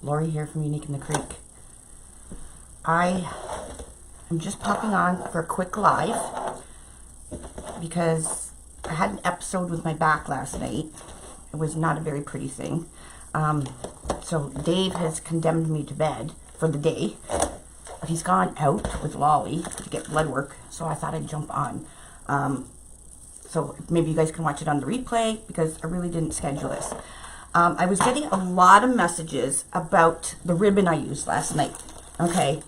Lori here from Unique in the Creek. I am just popping on for a quick live because I had an episode with my back last night. It was not a very pretty thing. So Dave has condemned me to bed for the day. He's gone out with Lolly to get blood work, so I thought I'd jump on. So maybe you guys can watch it on the replay because I really didn't schedule this. I was getting a lot of messages about the ribbon I used last night. Okay,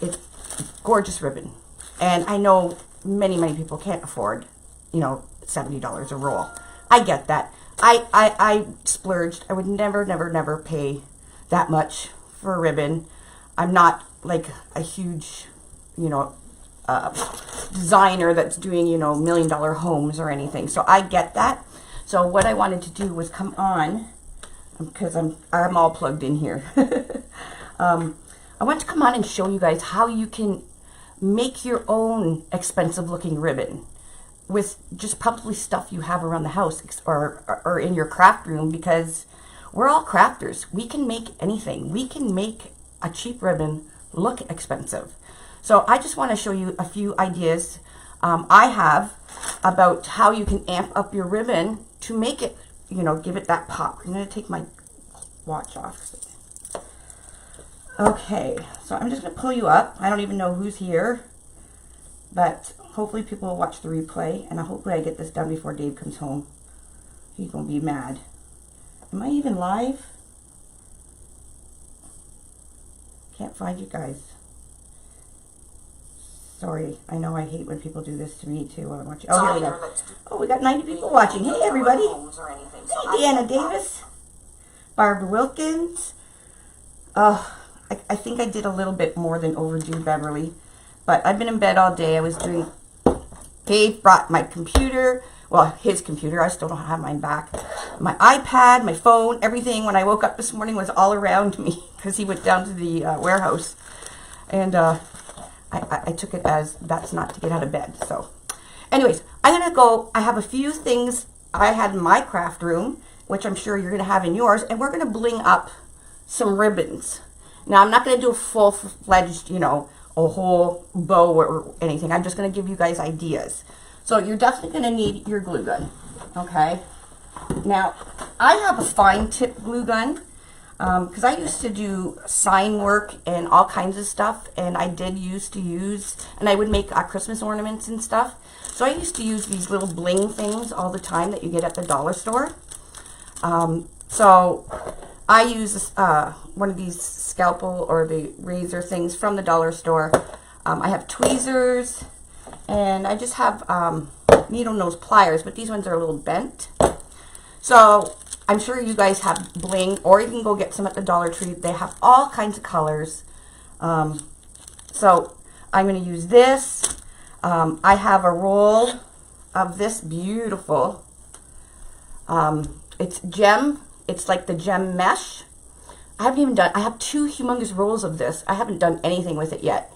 it's a gorgeous ribbon, and I know many people can't afford, you know, $70 a roll. I get that. I splurged. I would never pay that much for a ribbon. I'm not like a huge, you know, designer that's doing, you know, $1 million homes or anything. So I get that. So what I wanted to do was come on, because I'm all plugged in here. I want to come on and show you guys how you can make your own expensive looking ribbon with just probably stuff you have around the house or in your craft room, because we're all crafters. We can make anything. We can make a cheap ribbon look expensive. So I just want to show you a few ideas I have about how you can amp up your ribbon to make it, you know, give it that pop. I'm going to take my watch off. Okay, so I'm just going to pull you up. I don't even know who's here, but hopefully people will watch the replay, and hopefully I get this done before Dave comes home. He's going to be mad. Am I even live? Can't find you guys. Sorry, I know I hate when people do this to me too while I'm watching. Oh, here we go. Oh, we got 90 people watching. Hey, everybody. Hey, Deanna Davis. Barbara Wilkins. Oh, I think I did a little bit more than overdue, Beverly. But I've been in bed all day. I was doing... Dave brought my computer. Well, his computer. I still don't have mine back. My iPad, my phone, everything. When I woke up this morning was all around me because he went down to the warehouse. And I took it as that's not to get out of bed. So anyways, I'm going to go. I have a few things I had in my craft room, which I'm sure you're going to have in yours. And we're going to bling up some ribbons. Now, I'm not going to do a full-fledged, you know, a whole bow or anything. I'm just going to give you guys ideas. So you're definitely going to need your glue gun, okay? Now, I have a fine tip glue gun because I used to do sign work and all kinds of stuff, and I did used to use, and I would make Christmas ornaments and stuff. So I used to use these little bling things all the time that you get at the dollar store. So I use one of these scalpel or the razor things from the dollar store. I have tweezers, and I just have needle nose pliers, but these ones are a little bent. So I'm sure you guys have bling, or you can go get some at the Dollar Tree. They have all kinds of colors. So I'm going to use this. I have a roll of this beautiful, it's gem. It's like the gem mesh. I have 2 humongous rolls of this. I haven't done anything with it yet.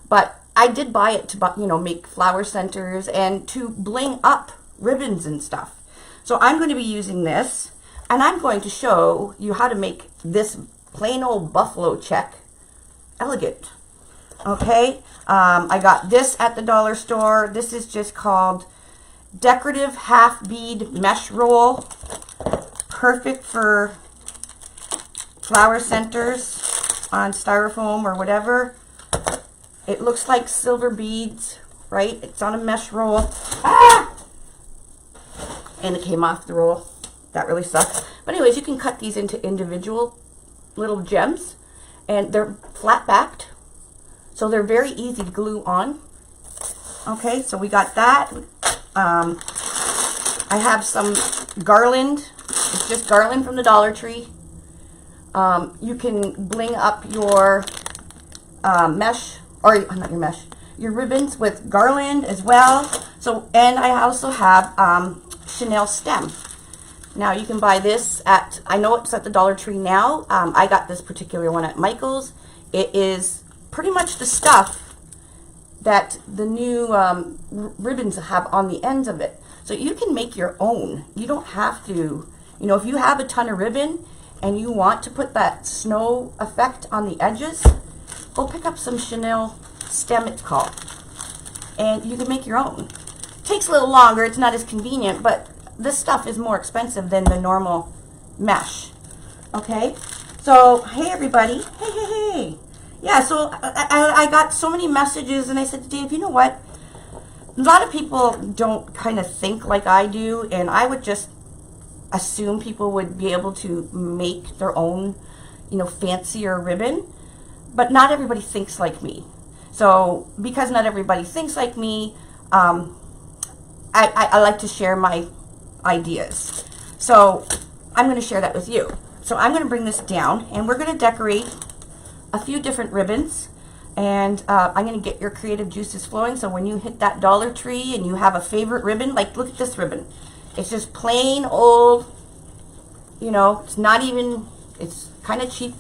But I did buy it to, you know, make flower centers and to bling up ribbons and stuff. So I'm going to be using this, and I'm going to show you how to make this plain old buffalo check elegant. Okay, I got this at the dollar store. This is just called decorative half bead mesh roll. Perfect for flower centers on styrofoam or whatever. It looks like silver beads, right? It's on a mesh roll. Ah! And it came off the roll. That really sucks. But anyways, you can cut these into individual little gems, and they're flat backed, so they're very easy to glue on. Okay, so we got that. I have some garland. It's just garland from the Dollar Tree. You can bling up your mesh, or not your mesh, your ribbons with garland as well. So, and I also have Chenille stem. Now you can buy this at, I know it's at the Dollar Tree now. I got this particular one at Michael's. It is pretty much the stuff that the new ribbons have on the ends of it. So you can make your own. You don't have to, you know, if you have a ton of ribbon and you want to put that snow effect on the edges, go pick up some Chenille stem, it's called, and you can make your own. Takes a little longer, it's not as convenient, but this stuff is more expensive than the normal mesh. Okay, so hey everybody, hey. Yeah, so I got so many messages, and I said to Dave, you know what? A lot of people don't kind of think like I do, and I would just assume people would be able to make their own, you know, fancier ribbon, but not everybody thinks like me. So because not everybody thinks like me, I like to share my ideas. So I'm going to share that with you. So I'm going to bring this down, and we're going to decorate a few different ribbons, and I'm going to get your creative juices flowing. So when you hit that Dollar Tree and you have a favorite ribbon, like look at this ribbon. It's just plain old, you know, it's not even, it's kind of cheap.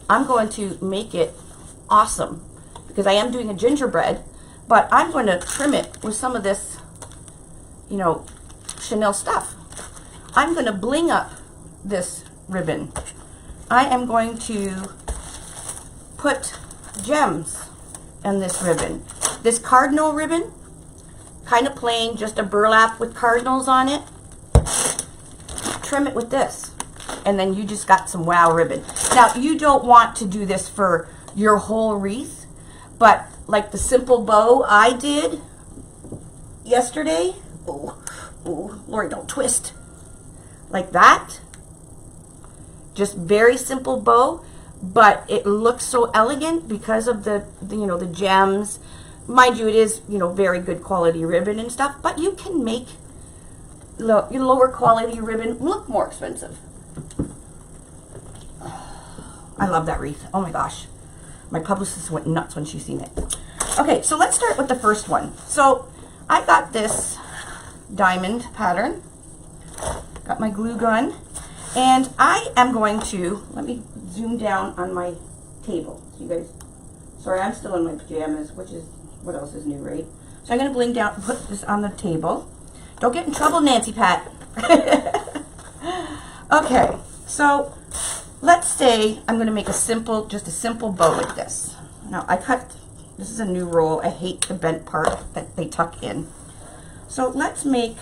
I'm going to make it awesome because I am doing a gingerbread, but I'm going to trim it with some of this, you know, Chenille stuff. I'm going to bling up this ribbon. I am going to put gems in this ribbon. This Cardinal ribbon, kind of plain, just a burlap with cardinals on it. Trim it with this, and then you just got some wow ribbon. Now, you don't want to do this for your whole wreath, but like the simple bow I did yesterday, oh, Lori, don't twist, like that. Just very simple bow, but it looks so elegant because of the you know, the gems. Mind you, it is, you know, very good quality ribbon and stuff, but you can make lower quality ribbon look more expensive. I love that wreath. Oh my gosh. My publicist went nuts when she seen it. Okay, so let's start with the first one. So I got this diamond pattern. Got my glue gun. And I am going to, let me zoom down on my table. So you guys, sorry, I'm still in my pajamas, which is, what else is new, right? So I'm going to bling down, put this on the table. Don't get in trouble, Nancy Pat. Okay, so let's say I'm going to make a simple, just a simple bow like this. Now I cut, this is a new roll. I hate the bent part that they tuck in. So let's make,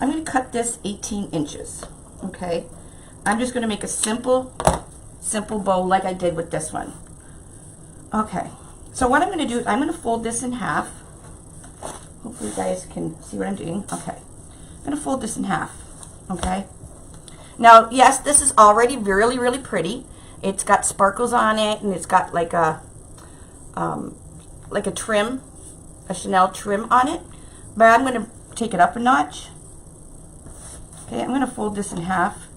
I'm going to cut this 18 inches. Okay, I'm just going to make a simple bow like I did with this one. Okay, so what I'm going to do is I'm going to fold this in half. Hopefully you guys can see what I'm doing. Okay, I'm going to fold this in half. Okay, now yes, this is already really, really pretty. It's got sparkles on it, and it's got like a trim, a Chenille trim on it. But I'm going to take it up a notch. Okay, I'm going to fold this in half,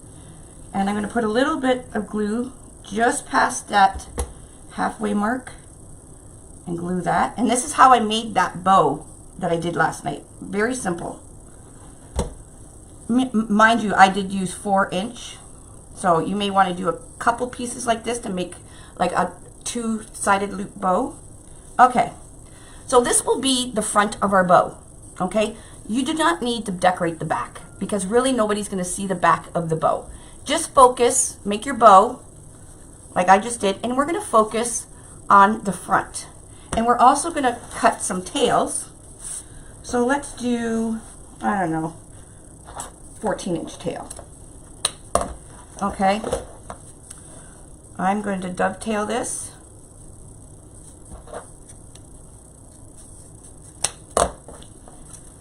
and I'm going to put a little bit of glue just past that halfway mark and glue that. And this is how I made that bow that I did last night. Very simple. Mind you, I did use 4-inch, so you may want to do a couple pieces like this to make like a two-sided loop bow. Okay, so this will be the front of our bow. Okay, you do not need to decorate the back because really nobody's going to see the back of the bow. Just focus, make your bow like I just did, and we're going to focus on the front. And we're also going to cut some tails. So let's do, I don't know, 14-inch tail. Okay, I'm going to dovetail this.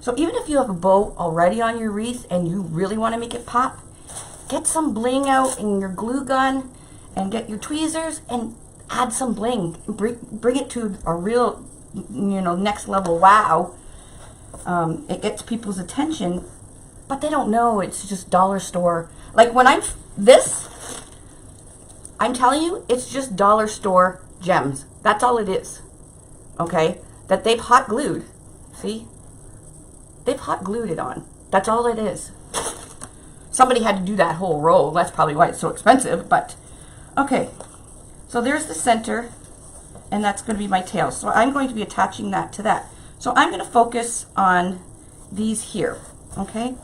So even if you have a bow already on your wreath and you really want to make it pop, get some bling out in your glue gun and get your tweezers and add some bling. Bring it to a real, you know, next level wow. It gets people's attention, but they don't know it's just dollar store. Like when I'm telling you, it's just dollar store gems. That's all it is. Okay? That they've hot glued. See? They've hot glued it on. That's all it is. Somebody had to do that whole roll. That's probably why it's so expensive, but okay. So there's the center, and that's going to be my tail. So I'm going to be attaching that to that. So I'm going to focus on these here, okay?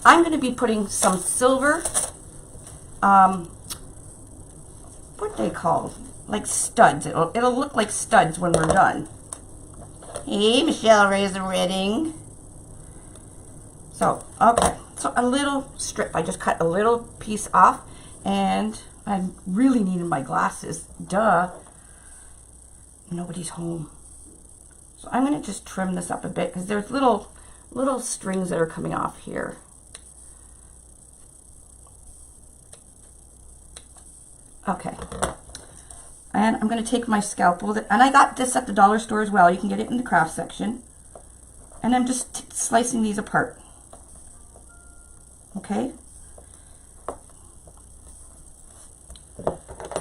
I'm going to be putting some silver what they call, like studs. It'll look like studs when we're done. Hey, Michelle Razor Redding. So, okay. So a little strip. I just cut a little piece off, and I really needed my glasses. Duh. Nobody's home. So I'm going to just trim this up a bit because there's little strings that are coming off here. Okay. And I'm going to take my scalpel, and I got this at the dollar store as well. You can get it in the craft section. And I'm just slicing these apart. Okay.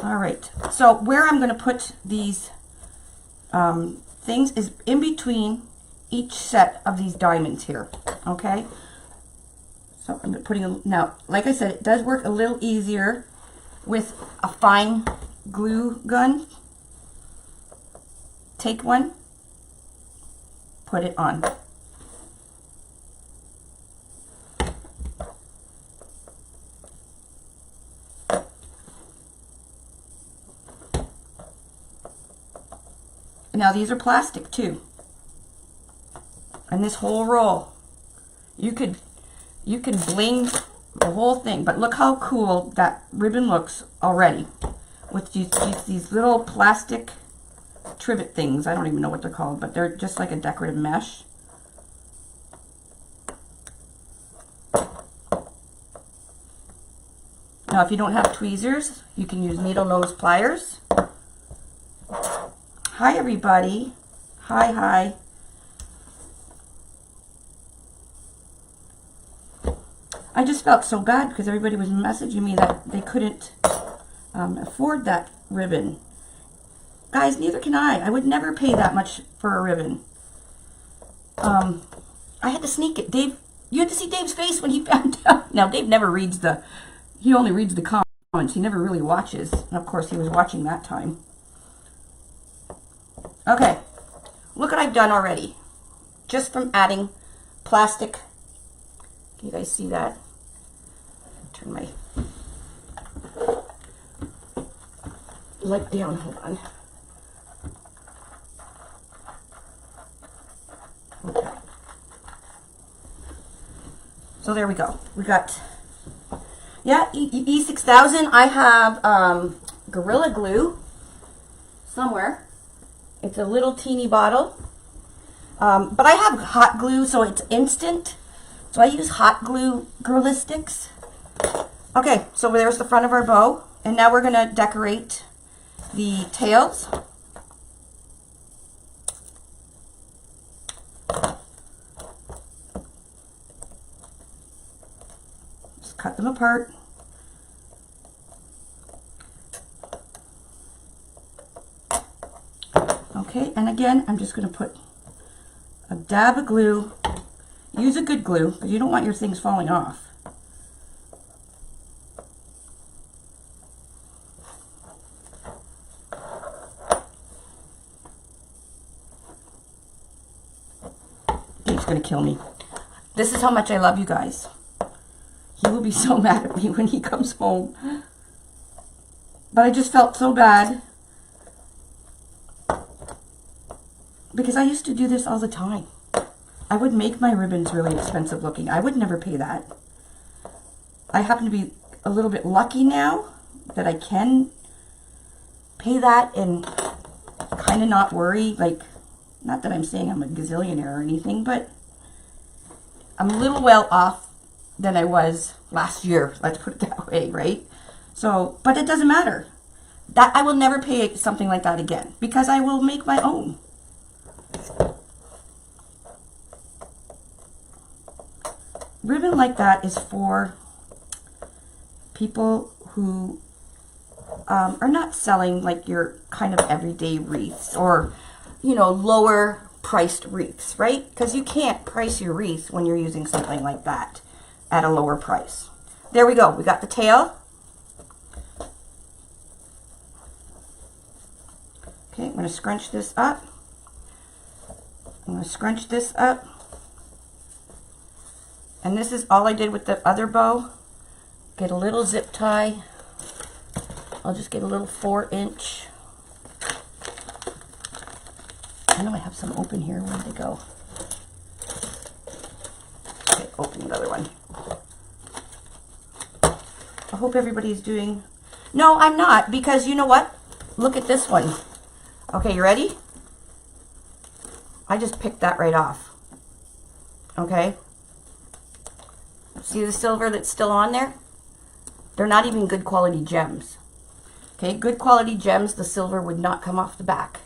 All right. So where I'm going to put these things is in between each set of these diamonds here. Okay. So I'm putting now, like I said, it does work a little easier with a fine glue gun. Take one, put it on. Now these are plastic too. And this whole roll, you could bling the whole thing, but look how cool that ribbon looks already with these little plastic trivet things. I don't even know what they're called, but they're just like a decorative mesh. Now if you don't have tweezers, you can use needle nose pliers. Hi everybody. Hi. I just felt so bad because everybody was messaging me that they couldn't afford that ribbon. Guys, neither can I. I would never pay that much for a ribbon. I had to sneak it. Dave, you had to see Dave's face when he found out. Now, Dave never reads he only reads the comments. He never really watches. And of course, he was watching that time. Okay, look what I've done already. Just from adding plastic. Can you guys see that? Turn my light down, hold on. Okay. So there we go. We got, yeah, E6000. I have Gorilla Glue somewhere. It's a little teeny bottle. But I have hot glue, so it's instant. So I use hot glue Gorilla Sticks. Okay, so there's the front of our bow. And now we're going to decorate the tails. Just cut them apart. Okay, and again, I'm just going to put a dab of glue. Use a good glue, because you don't want your things falling off. Dave's going to kill me. This is how much I love you guys. He will be so mad at me when he comes home. But I just felt so bad. Because I used to do this all the time. I would make my ribbons really expensive looking. I would never pay that. I happen to be a little bit lucky now that I can pay that and kind of not worry. Like, not that I'm saying I'm a gazillionaire or anything, but I'm a little well off than I was last year. Let's put it that way, right? So, but it doesn't matter. That I will never pay something like that again because I will make my own. Ribbon like that is for people who are not selling like your kind of everyday wreaths or, you know, lower priced wreaths, right? Because you can't price your wreath when you're using something like that at a lower price. There we go. We got the tail. Okay, I'm going to scrunch this up. I'm going to scrunch this up. And this is all I did with the other bow. Get a little zip tie I'll just get a little 4-inch. I know I have some open here. Where did they go? Okay, open another one. I hope everybody's doing... No, I'm not, because you know what? Look at this one. Okay, you ready? I just picked that right off. Okay? See the silver that's still on there? They're not even good quality gems. Okay, good quality gems, the silver would not come off the back.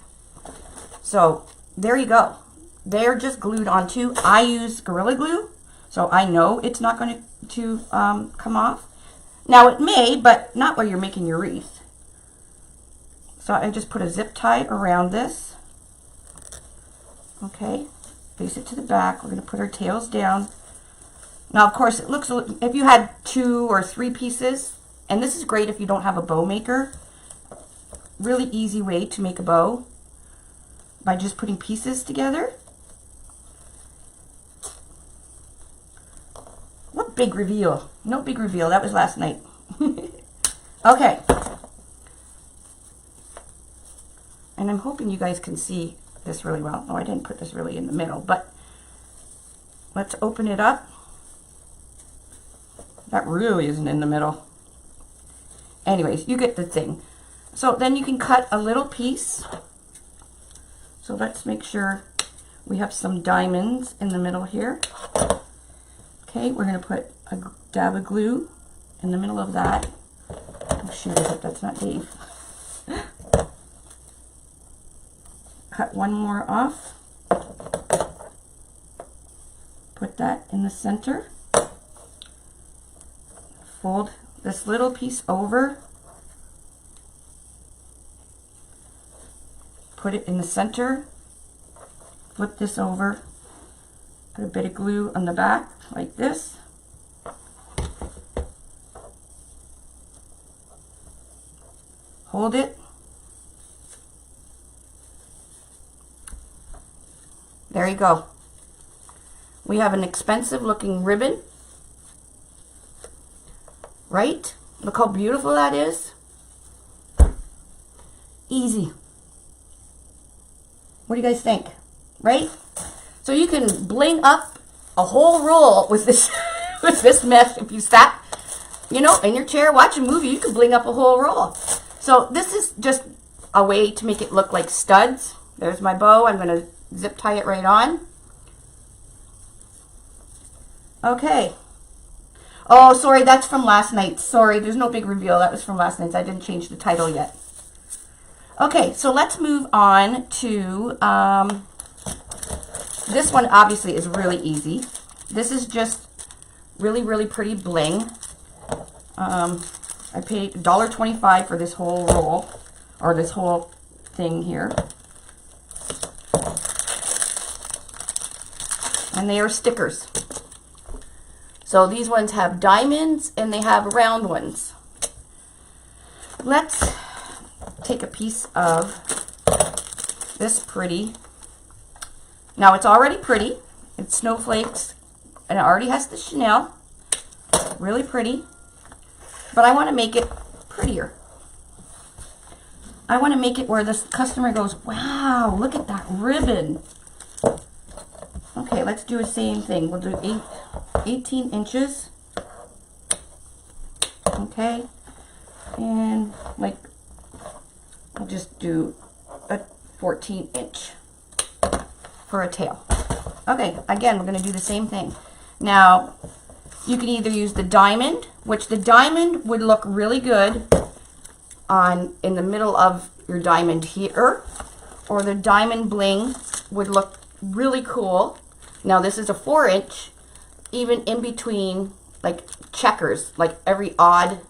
So, there you go. They're just glued onto. I use Gorilla Glue, so I know it's not going to come off. Now, it may, but not while you're making your wreath. So, I just put a zip tie around this. Okay, face it to the back. We're going to put our tails down. Now, of course, it looks, if you had 2 or 3 pieces, and this is great if you don't have a bow maker, really easy way to make a bow by just putting pieces together. What big reveal? No big reveal, that was last night. Okay. And I'm hoping you guys can see this really well. Oh, I didn't put this really in the middle, but let's open it up. That really isn't in the middle. Anyways, you get the thing. So then you can cut a little piece. So let's make sure we have some diamonds in the middle here. Okay, we're going to put a dab of glue in the middle of that. Oh shoot, I hope that's not Dave. Cut one more off. Put that in the center. Fold this little piece over. Put it in the center. Flip this over. Put a bit of glue on the back like this. Hold it. There you go. We have an expensive looking ribbon. Right? Look how beautiful that is. Easy. What do you guys think? Right? So you can bling up a whole roll with this with this mess. If you sat, you know, in your chair, watch a movie, you can bling up a whole roll. So this is just a way to make it look like studs. There's my bow. I'm going to zip tie it right on. Okay. Oh, sorry, that's from last night. Sorry, there's no big reveal. That was from last night. I didn't change the title yet. Okay, so let's move on to, this one obviously is really easy. This is just really, really pretty bling. I paid $1.25 for this whole roll, or this whole thing here. And they are stickers. So these ones have diamonds and they have round ones. Let's take a piece of this pretty. Now it's already pretty. It's snowflakes and it already has the Chenille. Really pretty. But I want to make it prettier. I want to make it where this customer goes, wow, look at that ribbon. Okay, let's do the same thing. We'll do 18 inches. Okay. And like, I'll just do a 14-inch for a tail. Okay, again, we're going to do the same thing. Now, you can either use the diamond, which the diamond would look really good in the middle of your diamond here, or the diamond bling would look really cool. Now this is a 4-inch, even in between like checkers, like every odd.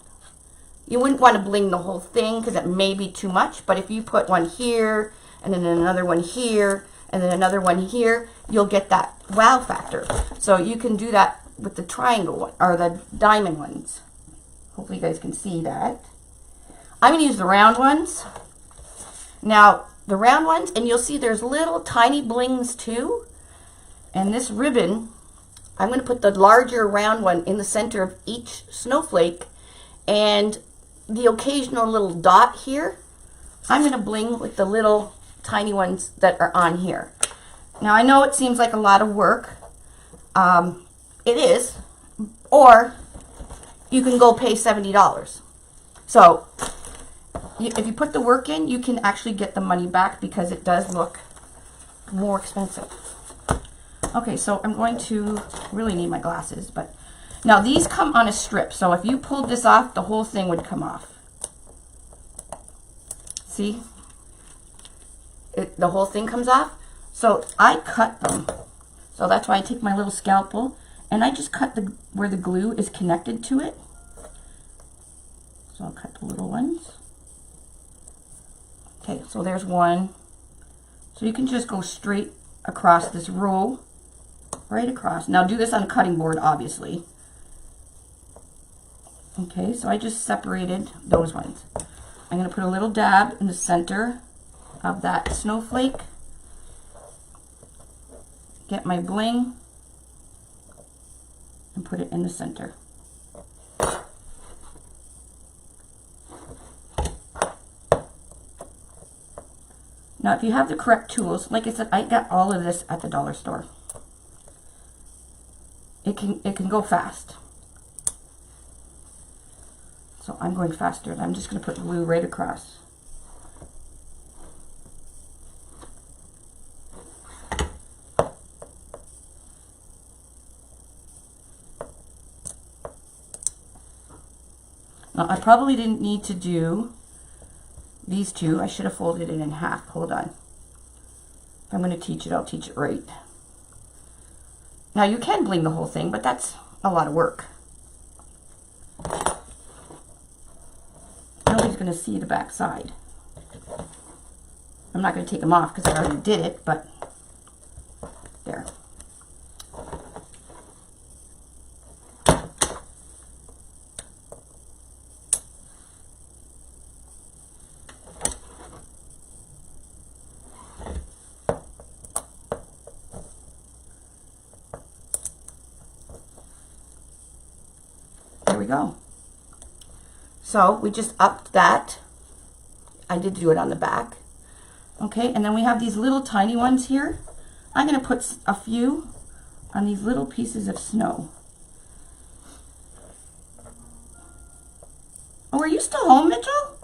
You wouldn't want to bling the whole thing because it may be too much, but if you put one here and then another one here and then another one here, you'll get that wow factor. So you can do that with the triangle one or the diamond ones. Hopefully you guys can see that. I'm going to use the round ones. Now the round ones, and you'll see there's little tiny blings too. And this ribbon, I'm going to put the larger round one in the center of each snowflake, and the occasional little dot here, I'm going to bling with the little tiny ones that are on here. Now I know it seems like a lot of work. It is. Or you can go pay $70. So if you put the work in, you can actually get the money back because it does look more expensive. Okay, so I'm going to really need my glasses, but now these come on a strip. So if you pulled this off, the whole thing would come off. See? The whole thing comes off. So I cut them. So that's why I take my little scalpel and I just cut where the glue is connected to it. So I'll cut the little ones. Okay, so there's one. So you can just go straight across this row, right across. Now do this on a cutting board, obviously. Okay, so I just separated those ones. I'm going to put a little dab in the center of that snowflake. Get my bling and put it in the center. Now, if you have the correct tools, like I said, I got all of this at the dollar store. It can go fast. So I'm going faster, and I'm just going to put glue right across. Now, I probably didn't need to do these two. I should have folded it in half. Hold on. If I'm going to teach it, I'll teach it right. Now, you can bling the whole thing, but that's a lot of work. Nobody's going to see the back side. I'm not going to take them off because I already did it, but there. There we go. So we just upped that. I did do it on the back. Okay, and then we have these little tiny ones here. I'm going to put a few on these little pieces of snow. Oh, are you still home, Mitchell?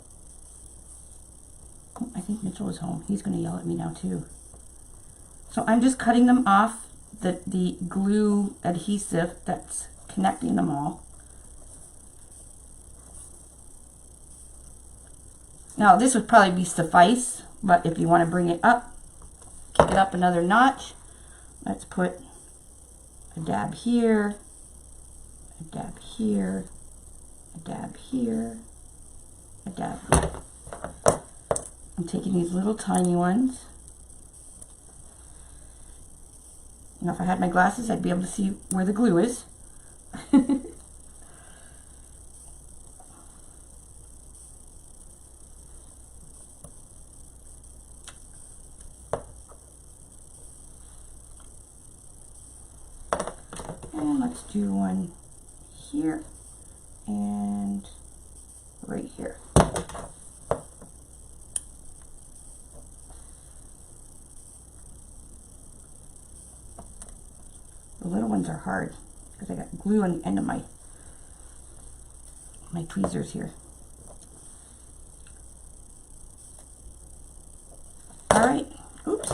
Oh, I think Mitchell is home. He's going to yell at me now too. So I'm just cutting them off the glue adhesive that's connecting them all. Now this would probably be suffice, but if you want to bring it up, kick it up another notch, let's put a dab here, a dab here, a dab here, a dab here. I'm taking these little tiny ones. Now if I had my glasses, I'd be able to see where the glue is. And let's do one here and right here. The little ones are hard because I got glue on the end of my tweezers here. All right. Oops.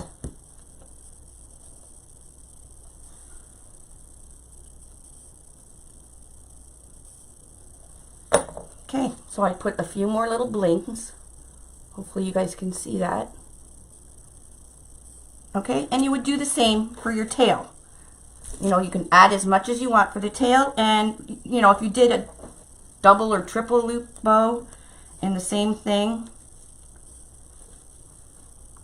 Okay, so I put a few more little blings. Hopefully you guys can see that. Okay, and you would do the same for your tail. You know, you can add as much as you want for the tail, and you know, if you did a double or triple loop bow and the same thing.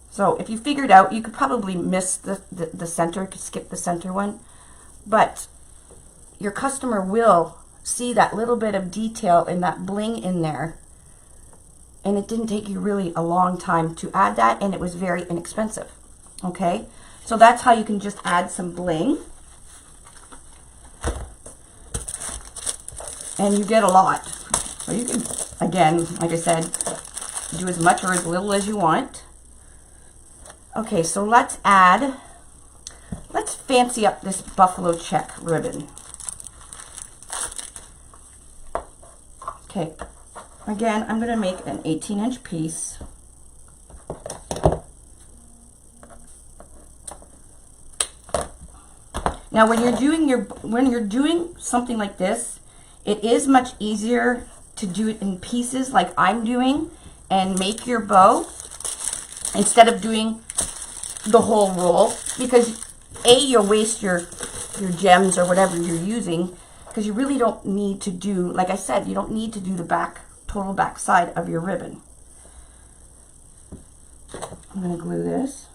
So if you figured out, you could probably miss the center, could skip the center one, but your customer will see that little bit of detail in that bling in there, and it didn't take you really a long time to add that, and it was very inexpensive. Okay, so that's how you can just add some bling, and you get a lot. So you can Again, like I said, do as much or as little as you want. Okay, so let's fancy up this buffalo check ribbon. Okay, again, I'm going to make an 18-inch piece. Now, when you're doing something like this, it is much easier to do it in pieces like I'm doing and make your bow instead of doing the whole roll, because you'll waste your gems or whatever you're using, because you really don't need to do, like I said, you don't need to do the total back side of your ribbon. I'm going to glue this.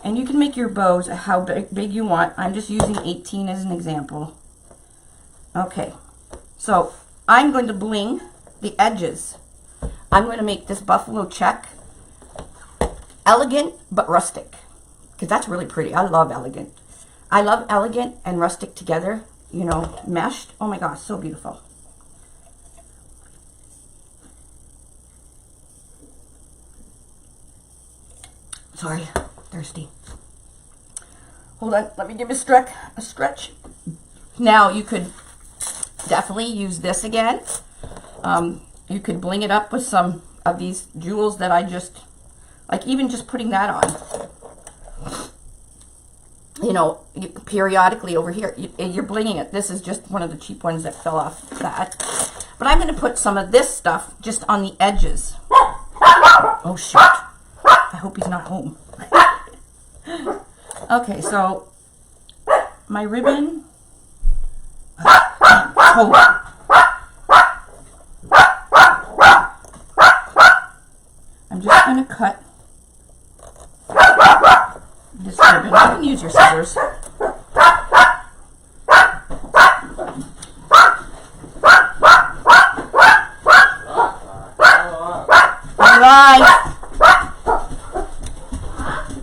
And you can make your bows how big you want. I'm just using 18 as an example. Okay, so I'm going to bling the edges. I'm going to make this buffalo check elegant but rustic, because that's really pretty. I love elegant. I love elegant and rustic together, you know, meshed. Oh my gosh, so beautiful. Sorry, thirsty. Hold on, let me give a stretch. Now you could definitely use this again. You could bling it up with some of these jewels that I just, like even just putting that on. You know, periodically over here, you're blinging it. This is just one of the cheap ones that fell off that. But I'm going to put some of this stuff just on the edges. Oh, shoot. I hope he's not home. Okay, so my ribbon. I'm just going to cut this ribbon. You can use your scissors.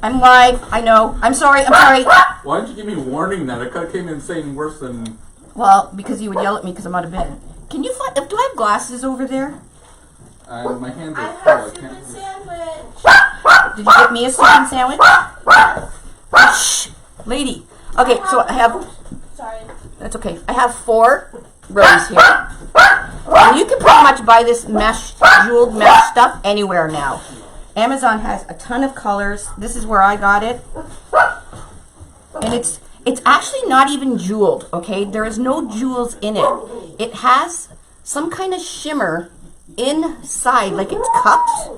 I'm live. I know. I'm sorry. Why didn't you give me warning that? I came in saying worse than... Well, because you would yell at me because I'm out of bed. Can you find... Do I have glasses over there? My hands are full. I have chicken sandwich. Did you get me a chicken sandwich? Shh, lady. Okay, so I have... Sorry. That's okay. I have 4 rows here. And you can pretty much buy this jeweled mesh stuff anywhere now. Amazon has a ton of colors. This is where I got it. And it's actually not even jeweled, okay? There is no jewels in it. It has some kind of shimmer inside, like it's cups.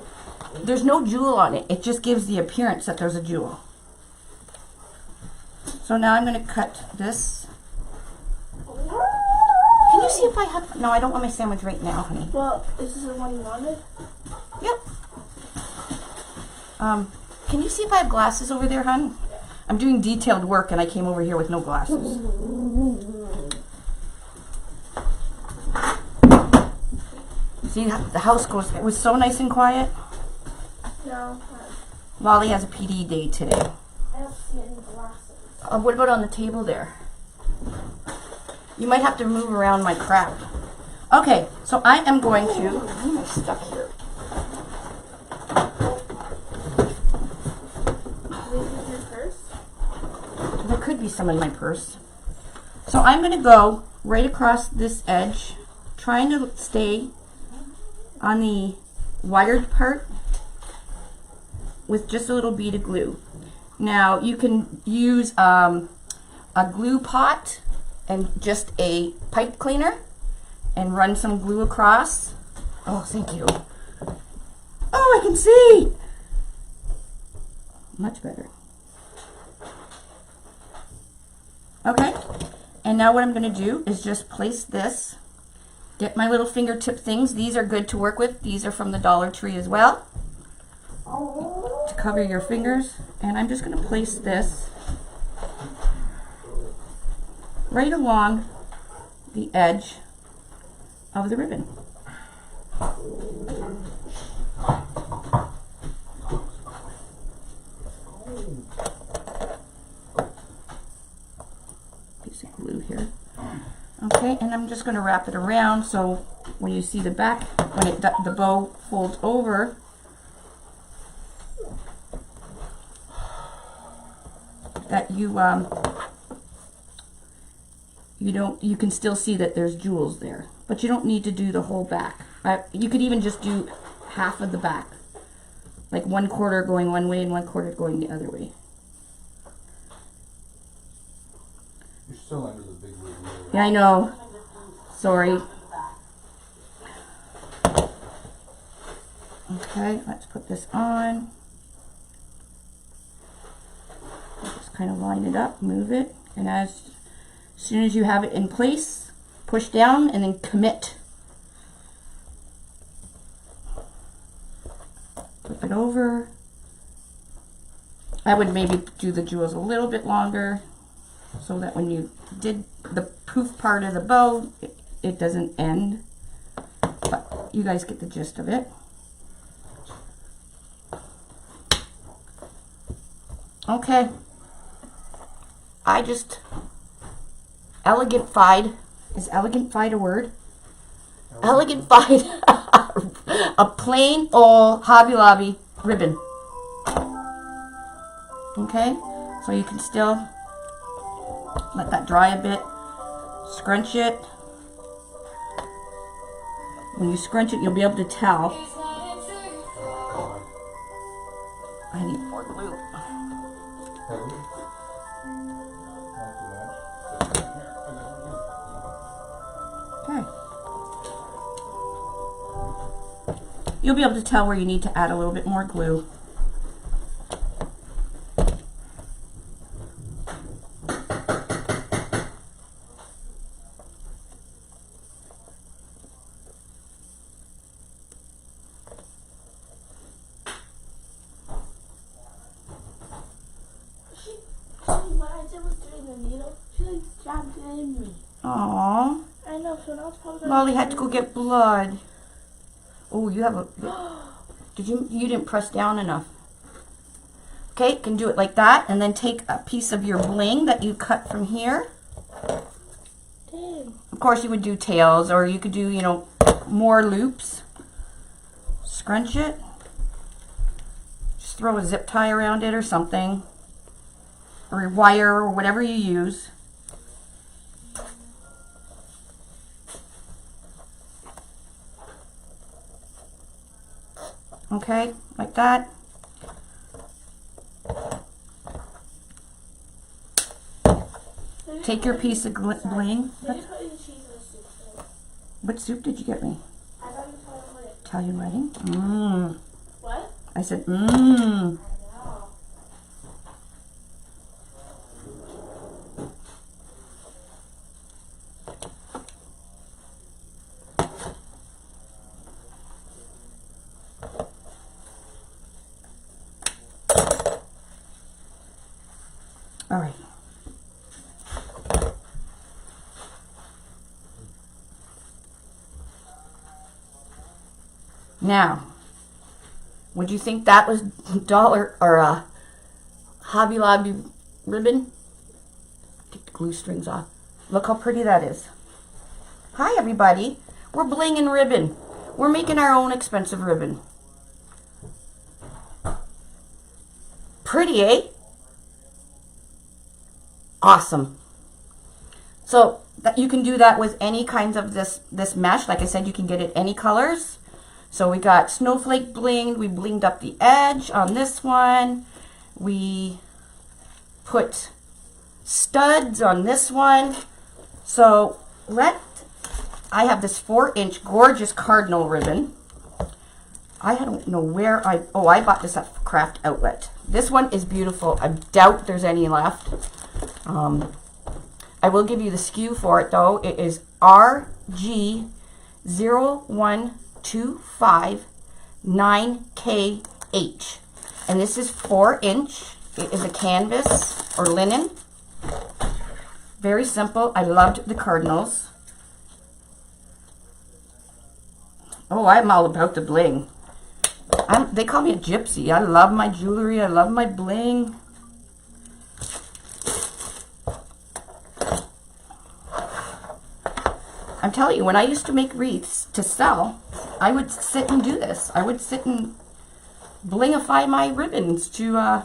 There's no jewel on it. It just gives the appearance that there's a jewel. So now I'm going to cut this. Can you see if I have... No, I don't want my sandwich right now, honey. Well, is this the one you wanted? Yep. Can you see if I have glasses over there, hon? I'm doing detailed work and I came over here with no glasses. See, the house it was so nice and quiet. No. Lolly has a PD day today. I don't see any glasses. What about on the table there? You might have to move around my crap. Okay, so I am going to... Why am I stuck here? There could be some in my purse. So I'm going to go right across this edge, trying to stay on the wired part with just a little bead of glue. Now you can use a glue pot and just a pipe cleaner and run some glue across. Oh, thank you. Oh, I can see! Much better. Okay, and now what I'm going to do is just place this, get my little fingertip things. These are good to work with. These are from the Dollar Tree as well, to cover your fingers. And I'm just going to place this right along the edge of the ribbon. Piece of glue here. Okay, and I'm just going to wrap it around so when you see the back, when the bow folds over, that you can still see that there's jewels there, but you don't need to do the whole back. You could even just do half of the back, like 1/4 going one way and 1/4 going the other way. You're still under the big wheel. Yeah, I know. Sorry. Okay, let's put this on. Just kind of line it up, move it, and as soon as you have it in place, push down and then commit. Flip it over. I would maybe do the jewels a little bit longer so that when you did the poof part of the bow, it doesn't end. But you guys get the gist of it. Okay. I just elegant-fied. Is elegant-fied a word? Elegant-fied a plain old Hobby Lobby ribbon. Okay, so you can still let that dry a bit. Scrunch it. When you scrunch it, you'll be able to tell. I need more glue. Okay. You'll be able to tell where you need to add a little bit more glue. Aww. I know, so now it's probably Molly had to go get blood. Oh, you have a... You didn't press down enough. Okay, you can do it like that, and then take a piece of your bling that you cut from here. Dang. Of course, you would do tails, or you could do, you know, more loops. Scrunch it. Just throw a zip tie around it or something. Or a wire, or whatever you use. Okay, like that. Take your piece of bling. What soup did you get me? I got Italian. Italian wedding? Mmm. What? I said mmm. All right. Now, would you think that was dollar or a Hobby Lobby ribbon? Take the glue strings off. Look how pretty that is. Hi, everybody. We're blinging ribbon. We're making our own expensive ribbon. Pretty, eh? Awesome. So that you can do that with any kinds of this mesh. Like I said, you can get it any colors. So we got Snowflake blinged. We blinged up the edge on this one. We put studs on this one. So I have this 4-inch gorgeous Cardinal ribbon. I don't know where I bought this at Craft Outlet. This one is beautiful. I doubt there's any left. I will give you the SKU for it though. It is RG01259KH. And this is 4-inch. It is a canvas or linen. Very simple. I loved the Cardinals. Oh, I'm all about the bling. They call me a gypsy. I love my jewelry. I love my bling. I'm telling you, when I used to make wreaths to sell, I would sit and do this. I would sit and blingify my ribbons to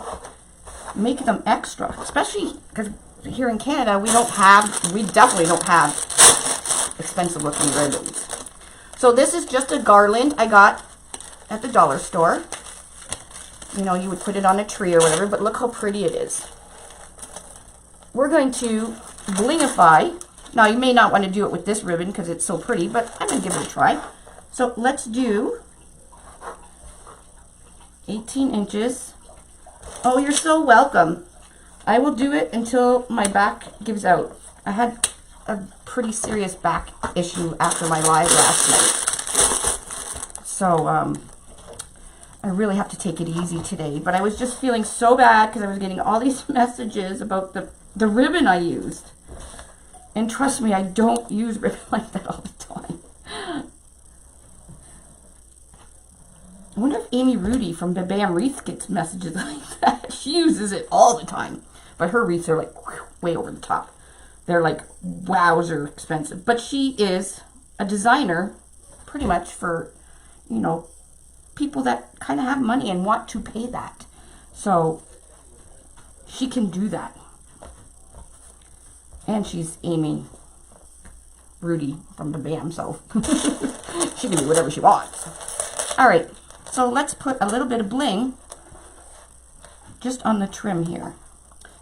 make them extra. Especially because here in Canada, we definitely don't have expensive looking ribbons. So this is just a garland I got at the dollar store. You know, you would put it on a tree or whatever, but look how pretty it is. We're going to blingify. Now, you may not want to do it with this ribbon because it's so pretty, but I'm going to give it a try. So let's do 18 inches. Oh, you're so welcome. I will do it until my back gives out. I had a pretty serious back issue after my live last night. So, I really have to take it easy today. But I was just feeling so bad because I was getting all these messages about the ribbon I used. And trust me, I don't use ribbon like that all the time. I wonder if Amy Rudy from Bam Wreath gets messages like that. She uses it all the time. But her wreaths are like whew, way over the top. They're like wowzer expensive. But she is a designer pretty much for, you know, people that kind of have money and want to pay that. So she can do that. And she's Amy Rudy from the BAM, so she can do whatever she wants. All right, so let's put a little bit of bling just on the trim here.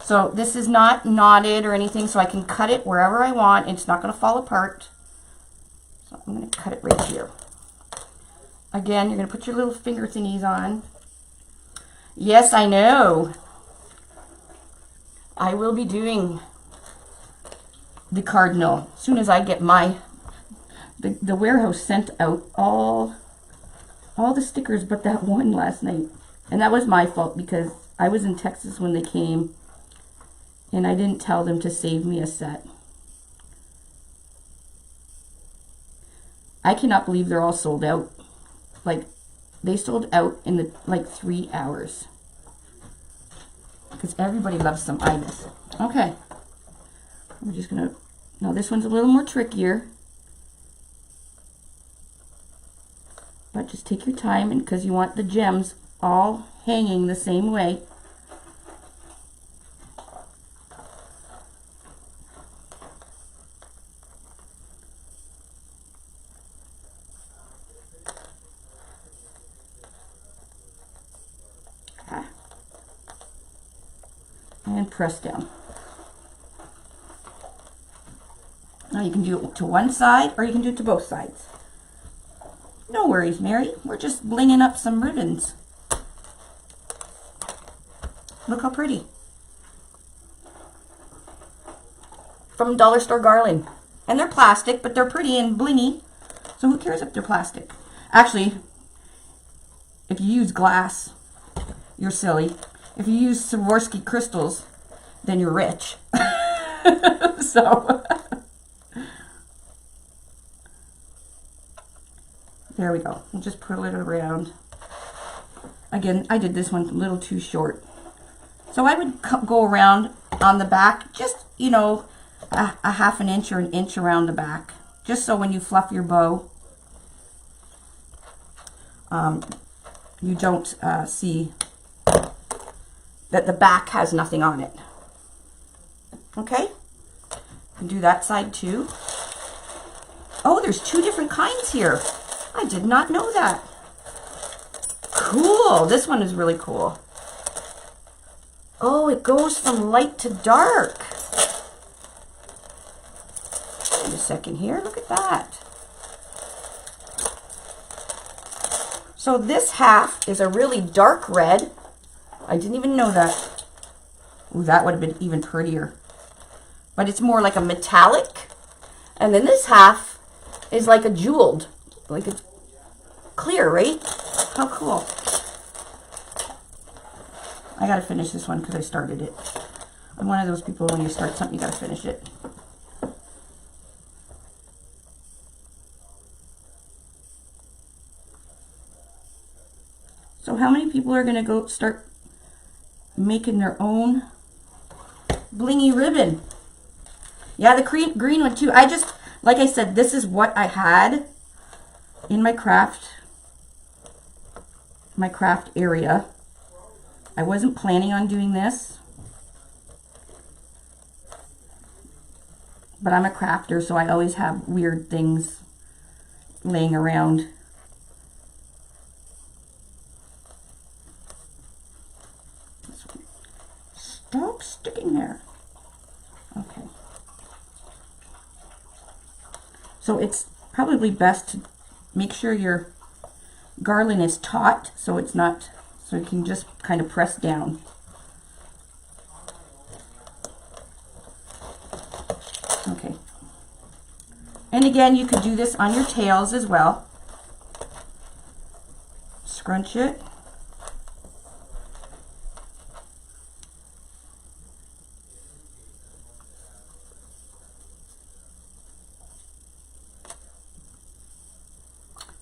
So this is not knotted or anything, so I can cut it wherever I want. It's not going to fall apart. So I'm going to cut it right here. Again, you're going to put your little finger thingies on. Yes, I know. I will be doing the Cardinal as soon as I get the warehouse sent out all the stickers but that one last night. And that was my fault because I was in Texas when they came and I didn't tell them to save me a set. I cannot believe they're all sold out. Like, they sold out in like 3 hours. Because everybody loves some ibis. Okay. We're just going to... Now, this one's a little more trickier. But just take your time, and because you want the gems all hanging the same way. And press down. Now you can do it to one side or you can do it to both sides. No worries, Mary. We're just blinging up some ribbons. Look how pretty. From Dollar Store Garland. And they're plastic, but they're pretty and blingy. So who cares if they're plastic? Actually, if you use glass, you're silly. If you use Swarovski crystals, then you're rich. So, there we go. We'll just pull it around. Again, I did this one a little too short. So I would go around on the back, just, you know, a half an inch or an inch around the back. Just so when you fluff your bow, you don't see that the back has nothing on it. Okay? And do that side too. Oh, there's 2 different kinds here. I did not know that. Cool. This one is really cool. Oh, it goes from light to dark. Wait a second here. Look at that. So this half is a really dark red. I didn't even know that. Ooh, that would have been even prettier. But it's more like a metallic. And then this half is like a jeweled. Like it's clear, right? How cool. I gotta finish this one because I started it. I'm one of those people, when you start something, you gotta finish it. So how many people are gonna go start making their own blingy ribbon? Yeah, the green one too. Like I said, this is what I had in my craft area. I wasn't planning on doing this, but I'm a crafter, so I always have weird things laying around. Stop sticking there. Okay. So it's probably best to make sure your garland is taut, so it's not, so you can just kind of press down. Okay. And again, you could do this on your tails as well. Scrunch it.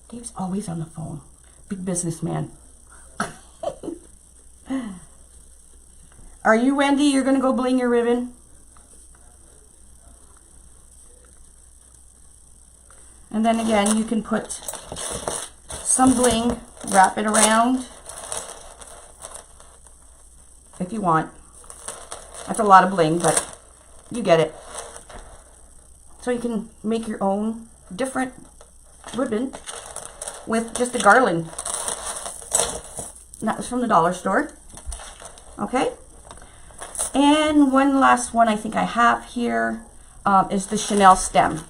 Dave's always on the phone. Big businessman. Are you, Wendy? You're going to go bling your ribbon? And then again, you can put some bling, wrap it around if you want. That's a lot of bling, but you get it. So you can make your own different ribbon with just a garland. And that was from the dollar store. Okay. And one last one I think I have here is the Chenille stem.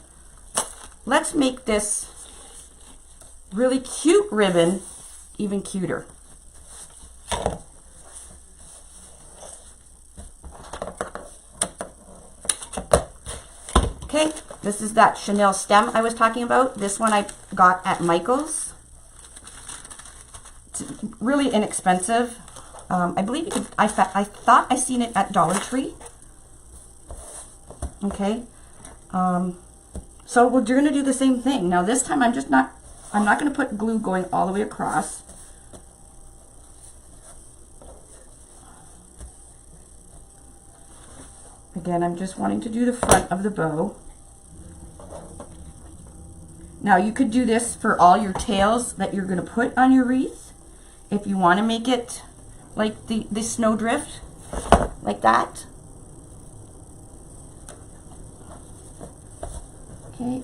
Let's make this really cute ribbon even cuter. Okay, this is that Chenille stem I was talking about. This one I got at Michael's. It's really inexpensive. I believe you could, I thought I seen it at Dollar Tree. Okay. So we're going to do the same thing. Now this time I'm not going to put glue going all the way across. Again, I'm just wanting to do the front of the bow. Now you could do this for all your tails that you're going to put on your wreath. If you want to make it like the snowdrift, like that. Okay,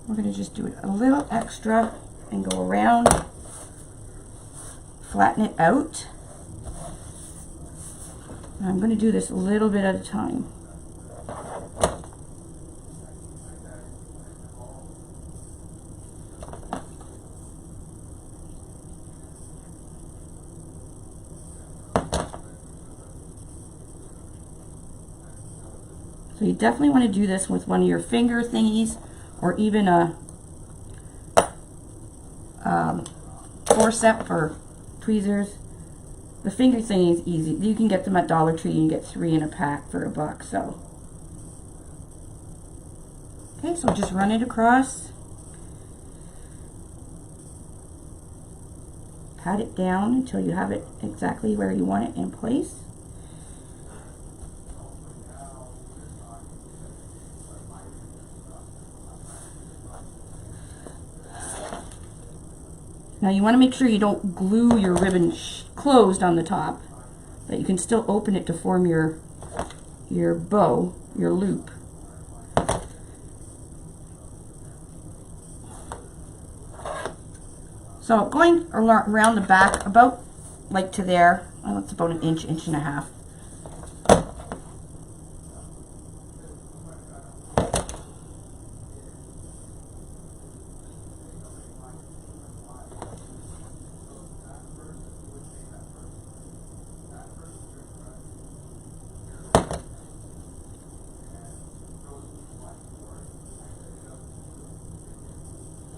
we're going to just do it a little extra and go around, flatten it out. And I'm going to do this a little bit at a time. So you definitely want to do this with one of your finger thingies, or even a forceps or tweezers. The finger thingy is easy. You can get them at Dollar Tree. You can get 3 in a pack for $1. So, okay, so just run it across. Pat it down until you have it exactly where you want it in place. Now you want to make sure you don't glue your ribbon closed on the top, that you can still open it to form your bow, your loop. So going around the back about like to there, well, it's about an inch, inch and a half.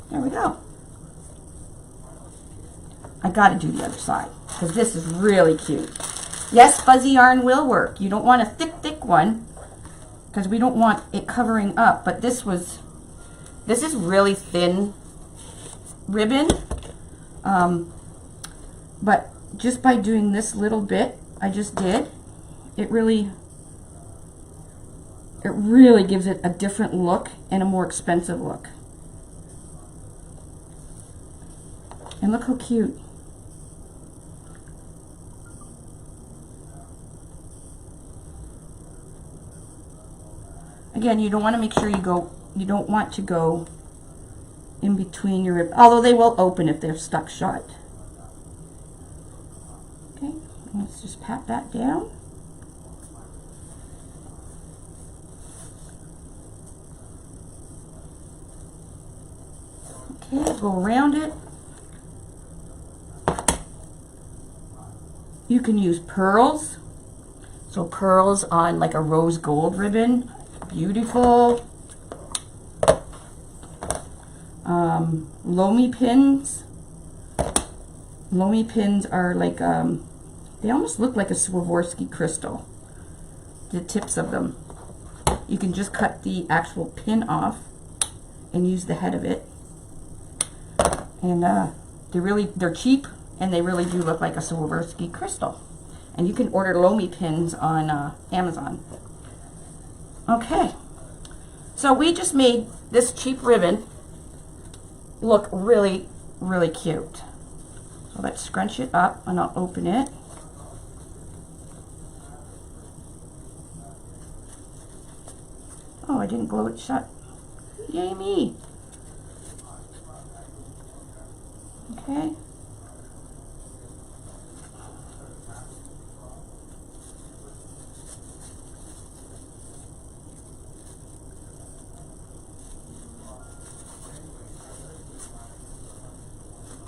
There we go. I got to do the other side because this is really cute. Yes, fuzzy yarn will work. You don't want a thick one because we don't want it covering up, but this is really thin ribbon. But just by doing this little bit I just did, it really it really gives it a different look and a more expensive look. And look how cute. Again, you don't want to make sure you don't want to go in between your rib, although they will open if they're stuck shut. Okay, let's just pat that down. Okay, go around it. You can use pearls. So pearls on like a rose gold ribbon. Beautiful. Lomi pins. Lomi pins are like, they almost look like a Swarovski crystal. The tips of them. You can just cut the actual pin off and use the head of it. And they're cheap, and they really do look like a Swarovski crystal. And you can order Lomi pins on Amazon. Okay, so we just made this cheap ribbon look really, really cute. So let's scrunch it up, and I'll open it. Oh, I didn't glue it shut. Yay me! Okay.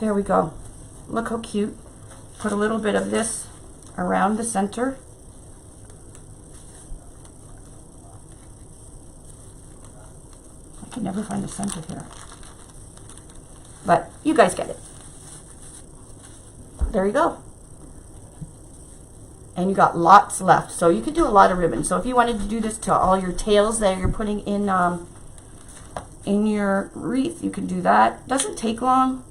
There we go. Look how cute. Put a little bit of this around the center. I can never find the center here. But you guys get it. There you go. And you got lots left. So you could do a lot of ribbon. So if you wanted to do this to all your tails that you're putting in your wreath, you can do that. Doesn't take long.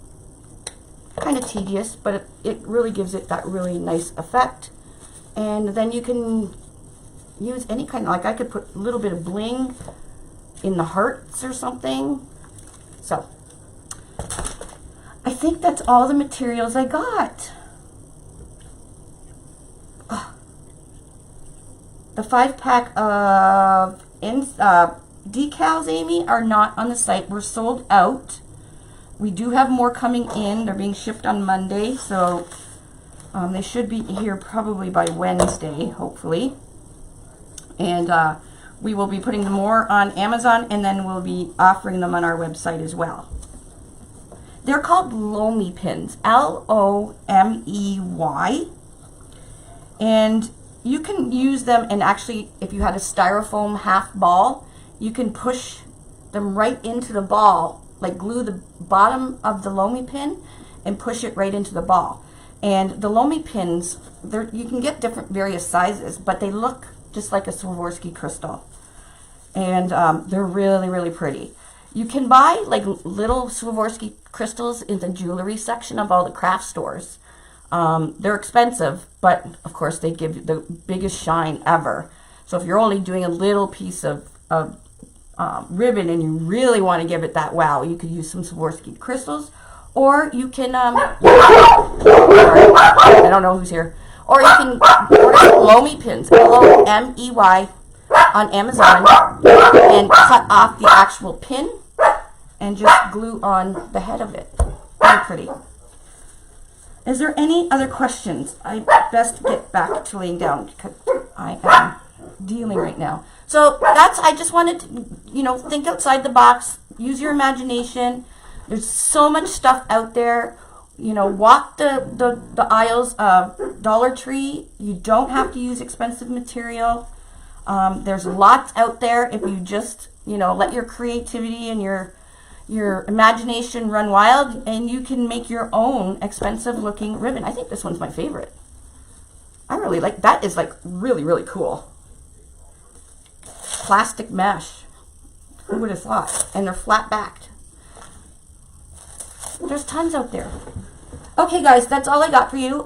Kind of tedious, but it really gives it that really nice effect. And then you can use any kind of, like I could put a little bit of bling in the hearts or something. So I think that's all the materials I got. Oh. The 5-pack of decals, Amy, are not on the site. We're sold out. We do have more coming in. They're being shipped on Monday, so they should be here probably by Wednesday, hopefully. And we will be putting them more on Amazon, and then we'll be offering them on our website as well. They're called Lomi pins, L-O-M-E-Y. And you can use them, and actually, if you had a styrofoam half ball, you can push them right into the ball, like glue the bottom of the Lomi pin and push it right into the ball. And the Lomi pins, you can get different various sizes, but they look just like a Swarovski crystal. And they're really, really pretty. You can buy like little Swarovski crystals in the jewelry section of all the craft stores. They're expensive, but of course they give you the biggest shine ever. So if you're only doing a little piece of ribbon and you really want to give it that wow, you could use some Swarovski crystals, or you can sorry, I don't know who's here, or you can order some Lomi pins, L-O-M-E-Y, on Amazon, and cut off the actual pin and just glue on the head of it. Very pretty. Is there any other questions? I best get back to laying down because I am dealing right now. So I just wanted to, think outside the box, use your imagination. There's so much stuff out there. Walk the aisles of Dollar Tree. You don't have to use expensive material. There's lots out there if you just, let your creativity and your imagination run wild, and you can make your own expensive looking ribbon. I think this one's my favorite. I really like that. Is like really, really cool. Plastic mesh. Who would have thought? And they're flat backed. There's tons out there. Okay guys, that's all I got for you.